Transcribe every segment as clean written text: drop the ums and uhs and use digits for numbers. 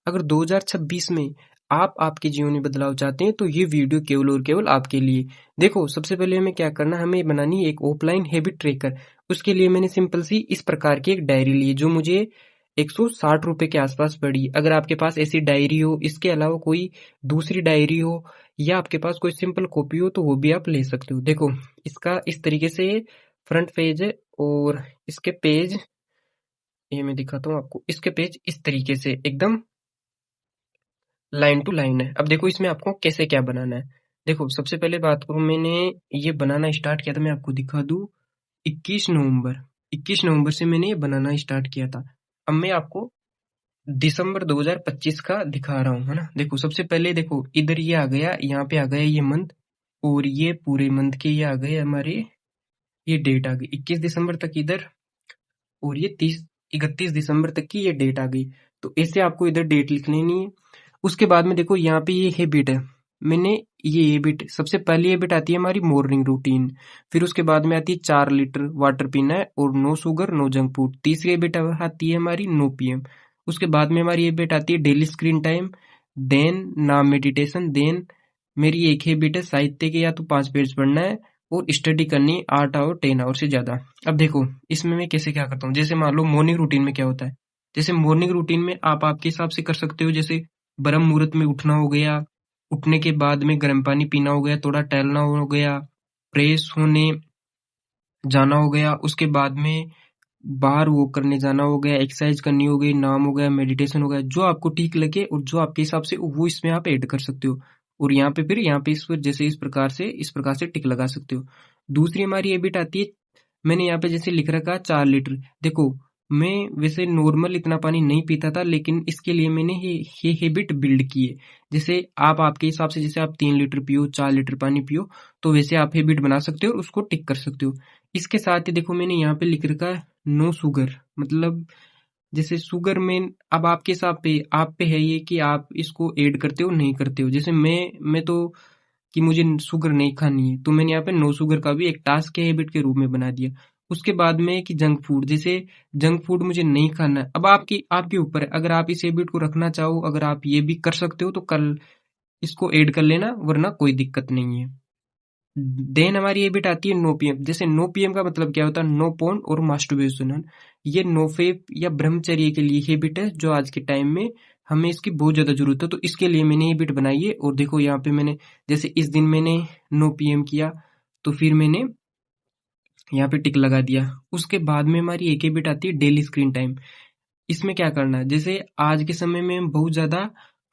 अगर 2026 में आप आपके जीवन में बदलाव चाहते हैं तो ये वीडियो केवल और केवल आपके लिए। देखो, सबसे पहले हमें क्या करना है, हमें बनानी है एक ऑफलाइन हैबिट ट्रैकर। उसके लिए मैंने सिंपल सी इस प्रकार की एक डायरी ली है जो मुझे 160 रुपए के आसपास पड़ी। अगर आपके पास ऐसी डायरी हो, इसके अलावा कोई दूसरी डायरी हो या आपके पास कोई सिंपल कॉपी हो तो वो भी आप ले सकते हो। देखो, इसका इस तरीके से फ्रंट पेज है और इसके पेज, ये मैं दिखाता हूँ आपको, इसके पेज इस तरीके से एकदम लाइन टू लाइन है। अब देखो इसमें आपको कैसे क्या बनाना है। देखो, सबसे पहले बात करूं, मैंने ये बनाना स्टार्ट किया था, मैं आपको दिखा दूं, 21 नवंबर। 21 नवंबर से मैंने ये बनाना स्टार्ट किया था। अब मैं आपको दिसंबर 2025 का दिखा रहा हूँ, है ना। देखो, सबसे पहले देखो इधर ये आ गया, यहाँ पे आ गया ये मंथ, और ये पूरे मंथ के ये आ गए हमारे, ये डेट आ गई 21 दिसंबर तक इधर, और ये 31 दिसंबर तक की ये डेट आ गई। तो ऐसे आपको इधर डेट लिखनी नहीं है। उसके बाद में देखो यहाँ पे ये हैबिट है, मैंने ये हैबिट, सबसे पहली हैबिट आती है हमारी मॉर्निंग रूटीन। फिर उसके बाद में आती है 4 लीटर वाटर पीना है और no sugar no junk food. तीसरी हैबिट आती है हमारी 9 PM। उसके बाद में हमारी हैबिट आती है डेली स्क्रीन टाइम, देन नाम मेडिटेशन, देन मेरी एक हैबिट है साहित्य के या तो 5 पेज पढ़ना है और स्टडी करनी 8 आवर 10 आवर से ज्यादा। अब देखो इसमें मैं कैसे क्या करता हूँ, जैसे मान लो मॉर्निंग रूटीन में क्या होता है, जैसे मॉर्निंग रूटीन में आप आपके हिसाब से कर सकते हो। जैसे ब्रह्म मुहूर्त में उठना हो गया, उठने के बाद में गर्म पानी पीना हो गया, थोड़ा टहलना हो गया, फ्रेश होने जाना हो गया, उसके बाद में बाहर वॉक करने जाना हो गया, एक्सरसाइज करनी हो गई, नाम हो गया, मेडिटेशन हो गया, जो आपको ठीक लगे और जो आपके हिसाब से वो इसमें आप ऐड कर सकते हो। और यहाँ पे फिर यहाँ पे इस पर जैसे इस प्रकार से टिक लगा सकते हो। दूसरी हमारी हैबिट आती है, मैंने यहाँ पे जैसे लिख रखा 4 लीटर। देखो, मैं वैसे नॉर्मल इतना पानी नहीं पीता था, लेकिन इसके लिए मैंने ये हैबिट बिल्ड की है। जैसे आप आपके हिसाब से, जैसे आप 3 लीटर पियो, 4 लीटर पानी पियो, तो वैसे आप हैबिट बना सकते हो और उसको टिक कर सकते हो। इसके साथ ही देखो मैंने यहाँ पे लिख रखा है नो शुगर, मतलब जैसे शुगर में अब आपके हिसाब पे आप पे है ये कि आप इसको ऐड करते हो नहीं करते हो। जैसे मैं तो कि मुझे शुगर नहीं खानी है, तो मैंने यहाँ पे नो शुगर का भी एक टास्क के हैबिट के रूप में बना दिया। उसके बाद में कि जंक फूड, जैसे जंक फूड मुझे नहीं खाना है। अब आपकी आपके ऊपर है, अगर आप इस हैबिट को रखना चाहो, अगर आप ये भी कर सकते हो तो कल इसको ऐड कर लेना, वरना कोई दिक्कत नहीं है। देन हमारी हैबिट आती है 9 PM। जैसे 9 PM का मतलब क्या होता है, नो पोर्न और मास्टरबेशन। ये नोफेप या ब्रह्मचर्य के लिए हैबिट है जो आज के टाइम में हमें इसकी बहुत ज्यादा जरूरत है। तो इसके लिए मैंने हैबिट बनाई है। और देखो यहाँ पे मैंने, जैसे इस दिन मैंने 9 PM किया, तो फिर मैंने यहाँ पे टिक लगा दिया। उसके बाद में हमारी एक हैबिट आती है डेली स्क्रीन टाइम। इसमें क्या करना है, जैसे आज के समय में हम बहुत ज्यादा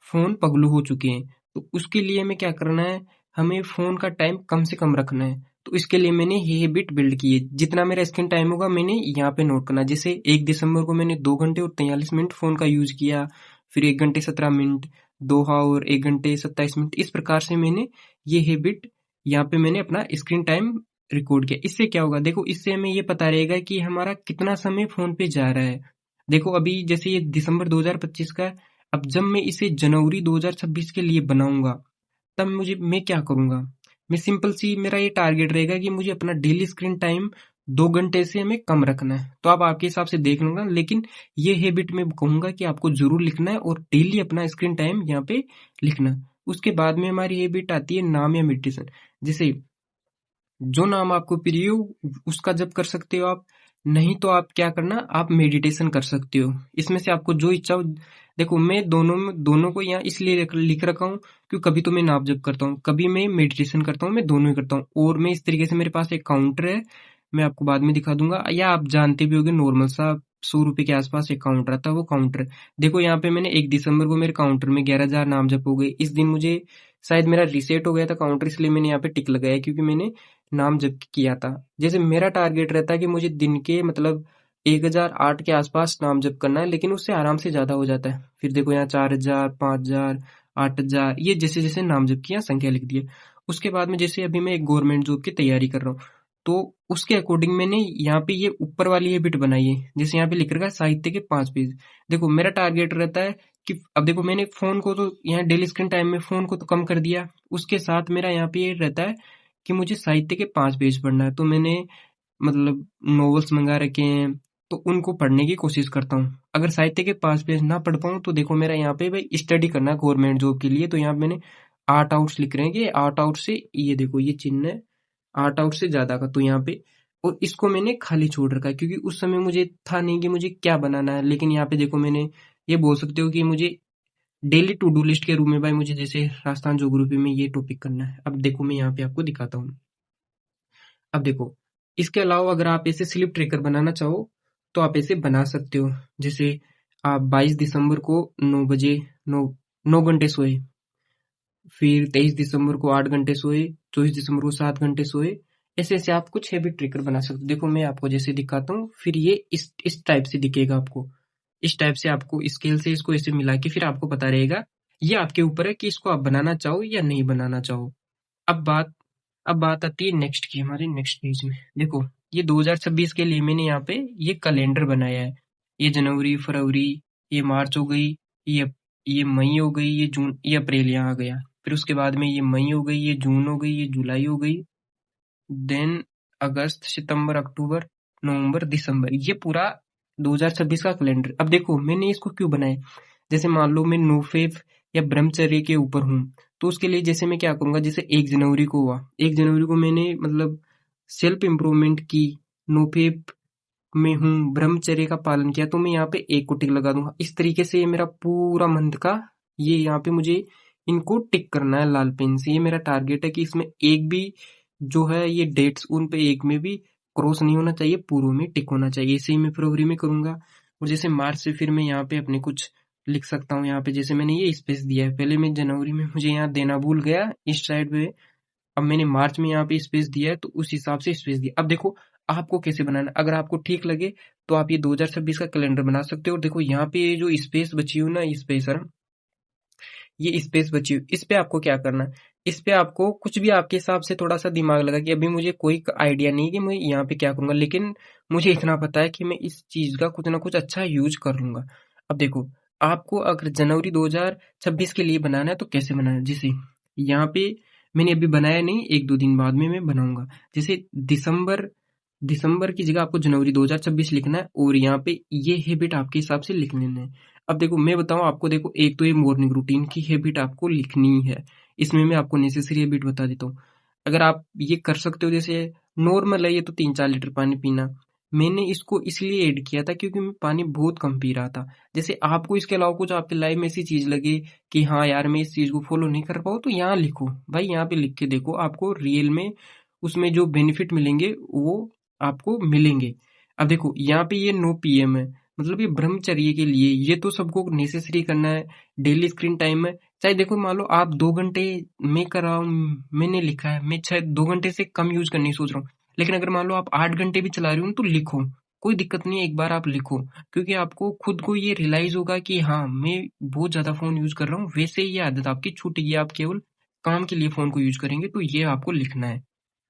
फोन पगलू हो चुके हैं, तो उसके लिए हमें क्या करना है, हमें फोन का टाइम कम से कम रखना है। तो इसके लिए मैंने ये हैबिट बिल्ड की है, जितना मेरा स्क्रीन टाइम होगा मैंने यहाँ पे नोट करना है। जैसे 1 दिसंबर को मैंने 2 घंटे और 43 मिनट फोन का यूज किया, फिर 1 घंटे 17 मिनट, 2 और 1 घंटे 27 मिनट, इस प्रकार से मैंने ये हैबिट यहाँ पे मैंने अपना स्क्रीन टाइम रिकॉर्ड किया। इससे क्या होगा, देखो इससे हमें ये पता रहेगा कि हमारा कितना समय फोन पे जा रहा है। देखो अभी जैसे ये दिसंबर 2025 का है, अब जब मैं इसे जनवरी 2026 के लिए बनाऊंगा, तब मैं क्या करूंगा, मैं सिंपल सी मेरा ये टारगेट रहेगा कि मुझे अपना डेली स्क्रीन टाइम 2 घंटे से हमें कम रखना है। तो आप आपके हिसाब से देख लूंगा, लेकिन ये हैबिट मैं कहूंगा कि आपको जरूर लिखना है और डेली अपना स्क्रीन टाइम यहाँ पे लिखना। उसके बाद में हमारी हैबिट आती है नाम या मेडिटेशन। जैसे जो नाम आपको प्रिय हो उसका जप कर सकते हो आप, नहीं तो आप क्या करना, आप मेडिटेशन कर सकते हो। इसमें से आपको जो इच्छा हो। देखो मैं दोनों को यहाँ इसलिए लिख रखा हूँ क्योंकि कभी तो मैं नाम जप करता हूँ, कभी मैं मेडिटेशन करता हूँ, मैं दोनों ही करता हूँ। और मैं इस तरीके से, मेरे पास एक काउंटर है, मैं आपको बाद में दिखा दूंगा, या आप जानते भी होगे नॉर्मल सा 100 रुपए के आसपास एक काउंटर आता है, वो काउंटर। देखो यहाँ पे मैंने 1 दिसंबर को मेरे काउंटर में 11,000 नाम जप हो गए। इस दिन मुझे शायद मेरा रिसेट हो गया था काउंटर, इसलिए मैंने यहाँ पे टिक लगाया क्योंकि मैंने नाम जप किया था। जैसे मेरा टारगेट रहता है कि मुझे दिन के मतलब 1,008 के आसपास नाम जप करना है, लेकिन उससे आराम से ज्यादा हो जाता है। फिर देखो यहाँ 4,000, 5,000, 8,000, ये जैसे जैसे नाम जप की यहाँ संख्या लिख दी है। उसके बाद में जैसे अभी मैं एक गवर्नमेंट जॉब की तैयारी कर रहा हूँ, तो उसके अकॉर्डिंग मैंने यहाँ पे ये ऊपर वाली हैबिट बनाई है। जैसे यहाँ पे लिख रखा है साहित्य के 5 पेज। देखो मेरा टारगेट रहता है कि अब देखो मैंने फोन को तो यहाँ डेली स्क्रीन टाइम में फोन को तो कम कर दिया, उसके साथ मेरा यहाँ पे ये रहता है कि मुझे साहित्य के 5 पेज पढ़ना है। तो मैंने मतलब नॉवेल्स मंगा रखे हैं, तो उनको पढ़ने की कोशिश करता हूँ। अगर साहित्य के 5 पेज ना पढ़ पाऊँ तो देखो मेरा यहाँ पे भाई स्टडी करना है गवर्नमेंट जॉब के लिए, तो यहाँ पे मैंने 8 आउट्स लिख रहे हैं कि 8 आउट से ये देखो ये चिन्ह है 8 आउट से ज्यादा का, तो यहाँ पे और इसको मैंने खाली छोड़ रखा है क्योंकि उस समय मुझे था नहीं कि मुझे क्या बनाना है। लेकिन यहाँ पे देखो मैंने ये बोल सकते हो कि मुझे डेली टू डू लिस्ट के रूप में भाई मुझे जैसे राजस्थान ज्योग्राफी में ये टॉपिक करना है। अब देखो मैं यहाँ पे आपको दिखाता हूँ। अब देखो इसके अलावा अगर आप ऐसे स्लिप ट्रैकर बनाना चाहो तो आप ऐसे बना सकते हो। जैसे आप 22 दिसंबर को 9 बजे 9 घंटे सोए, फिर 23 दिसंबर को 8 घंटे सोए, 24 दिसंबर को 7 घंटे सोए। ऐसे ऐसे आप कुछ हैबिट ट्रैकर बना सकते हो। देखो मैं आपको जैसे दिखाता हूँ, फिर ये इस टाइप से दिखेगा आपको। इस टाइप से आपको स्केल से इसको ऐसे मिला के फिर आपको पता रहेगा। ये आपके ऊपर है कि इसको आप बनाना चाहो या नहीं बनाना चाहो। अब बात अब बात आती है नेक्स्ट की, हमारे नेक्स्ट पेज में। देखो ये 2026 के लिए मैंने यहाँ पे ये कैलेंडर बनाया है। ये जनवरी, फरवरी, ये मार्च हो गई, ये मई हो गई, ये जून, ये अप्रैल यहाँ आ गया। फिर उसके बाद में ये मई हो गई, ये जून हो गई, ये जुलाई हो गई, देन अगस्त, सितंबर, अक्टूबर, नवंबर, दिसंबर, ये पूरा 2026 का कैलेंडर। अब देखो मैंने इसको क्यों बनाया, जैसे मान लो मैं नोफेप या ब्रह्मचर्य के ऊपर हूँ, तो उसके लिए जैसे मैं क्या करूंगा, जैसे 1 जनवरी को हुआ, 1 जनवरी को मैंने मतलब सेल्फ इम्प्रूवमेंट की, नोफेप में हूँ, ब्रह्मचर्य का पालन किया, तो मैं यहाँ पे 1 को टिक लगा दूंगा। इस तरीके से ये मेरा पूरा मंथ का ये यहाँ पे मुझे इनको टिक करना है लाल पेन से। ये मेरा टारगेट है कि इसमें एक भी जो है ये डेट्स उन पे एक में भी क्रॉस नहीं होना चाहिए, पूर्व में टिक होना चाहिए। इसे ही मैं फरवरी में करूंगा। और जैसे मार्च से फिर मैं यहाँ पे अपने कुछ लिख सकता हूँ। यहाँ पे जैसे मैंने ये स्पेस दिया है, पहले मैं जनवरी में मुझे यहाँ देना भूल गया इस साइड पे, अब मैंने मार्च में यहाँ पे स्पेस दिया है तो उस हिसाब से स्पेस दिया। अब देखो आपको कैसे बनाना है, अगर आपको ठीक लगे तो आप ये 2026 का कैलेंडर बना सकते हो। और देखो यहाँ पे ये जो स्पेस बची हो ना, स्पेस है ना, ये स्पेस बची हुई, इस पे आपको क्या करना है, इस पे आपको कुछ भी आपके हिसाब से थोड़ा सा दिमाग लगा कि अभी मुझे कोई आइडिया नहीं कि मैं यहाँ पे क्या करूंगा, लेकिन मुझे इतना पता है कि मैं इस चीज का कुछ ना कुछ अच्छा यूज कर लूंगा। अब देखो आपको अगर जनवरी 2026 के लिए बनाना है तो कैसे बनाना है, जैसे यहाँ पे मैंने अभी बनाया नहीं, 1-2 दिन बाद में मैं बनाऊंगा। जैसे दिसंबर दिसंबर की जगह आपको जनवरी 2026 लिखना है और यहाँ पे ये हैबिट आपके हिसाब से लिख लेना है। अब देखो मैं बताऊं आपको, देखो एक तो ये मॉर्निंग रूटीन की हैबिट आपको लिखनी है। इसमें मैं आपको नेसेसरी हैबिट बता देता हूँ। अगर आप ये कर सकते हो, जैसे नॉर्मल है ये तो 3-4 लीटर पानी पीना, मैंने इसको इसलिए ऐड किया था क्योंकि मैं पानी बहुत कम पी रहा था। जैसे आपको इसके अलावा कुछ आपकी लाइफ में ऐसी चीज लगे कि हाँ यार मैं इस चीज को फॉलो नहीं कर पाऊँ, तो यहाँ लिखो भाई, यहाँ पे लिख के देखो, आपको रियल में उसमें जो बेनिफिट मिलेंगे वो आपको मिलेंगे। अब देखो यहाँ पे ये नो पीएम है, मतलब ये ब्रह्मचर्य के लिए, ये तो सबको नेसेसरी करना है। डेली स्क्रीन टाइम है, चाहे देखो मान लो आप 2 घंटे में कर रहा हूँ, मैंने लिखा है मैं शायद 2 घंटे से कम यूज करने की सोच रहा हूँ, लेकिन अगर मान लो आप 8 घंटे भी चला रहे हो तो लिखो, कोई दिक्कत नहीं है, एक बार आप लिखो, क्योंकि आपको खुद को ये रियलाइज होगा कि हाँ मैं बहुत ज्यादा फोन यूज कर रहा हूँ, वैसे ये आदत आपकी छूटेगी, आप केवल काम के लिए फोन को यूज करेंगे, तो ये आपको लिखना है।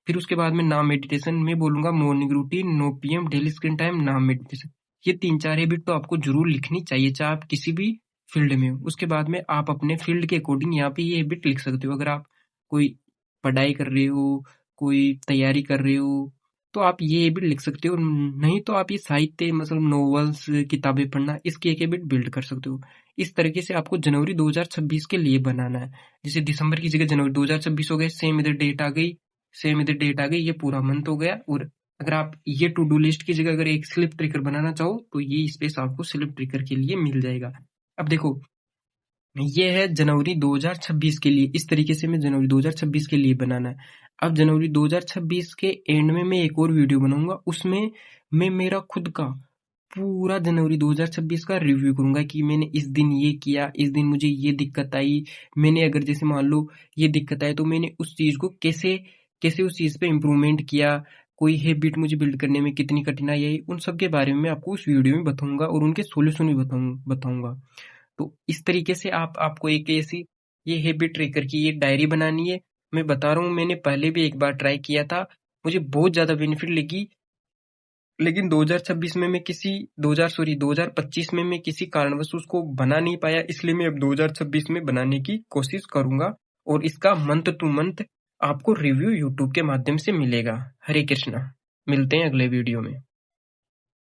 फिर उसके बाद में नाम मेडिटेशन में बोलूंगा, morning routine, no PM, daily screen time, नाम मेडिटेशन, ये 3-4 हैबिट तो आपको जरूर लिखनी चाहिए, चाहे आप किसी भी फील्ड में हो। उसके बाद में आप अपने फील्ड के अकॉर्डिंग यहाँ पे ये हैबिट लिख सकते हो। अगर आप कोई पढ़ाई कर रहे हो, कोई तैयारी कर रहे हो, तो आप ये हैबिट लिख सकते हो। नहीं तो आप ये साहित्य मतलब नॉवेल्स, किताबें पढ़ना, इसकी एक हैबिट बिल्ड कर सकते हो। इस तरीके से आपको जनवरी 2026 के लिए बनाना है। जैसे दिसंबर की जगह जनवरी 2026 हो गए, सेम इधर डेट आ गई, सेम इधर डेट आ गई, ये पूरा मंथ हो गया। और अगर आप ये टू डू लिस्ट की जगह अगर एक स्लिप ट्रिकर बनाना चाहो तो ये स्पेस आपको स्लिप ट्रिकर के लिए मिल जाएगा। अब देखो ये है जनवरी 2026 के लिए, इस तरीके से मैं जनवरी 2026 के लिए बनाना है। अब जनवरी 2026 के एंड में मैं एक और वीडियो बनाऊंगा, उसमें मैं मेरा खुद का पूरा जनवरी 2026 का रिव्यू करूंगा कि मैंने इस दिन ये किया, इस दिन मुझे ये दिक्कत आई, मैंने अगर जैसे मान लो ये दिक्कत आई तो मैंने उस चीज को कैसे कैसे उस चीज पे इम्प्रूवमेंट किया, कोई हैबिट मुझे बिल्ड करने में कितनी कठिनाई आई, उन सब के बारे में मैं आपको उस वीडियो में बताऊंगा और उनके सोल्यूशन भी बताऊंगा। तो इस तरीके से आपको एक ऐसी ये हैबिट ट्रैकर की ये डायरी बनानी है। मैं बता रहा हूँ मैंने पहले भी एक बार ट्राई किया था, मुझे बहुत ज्यादा बेनिफिट लगी, लेकिन 2026 में मैं किसी 2025 में मैं किसी कारणवश उसको बना नहीं पाया, इसलिए मैं अब 2026 में बनाने की कोशिश करूंगा और इसका मंथ टू मंथ आपको रिव्यू यूट्यूब के माध्यम से मिलेगा। हरे कृष्णा, मिलते हैं अगले वीडियो में।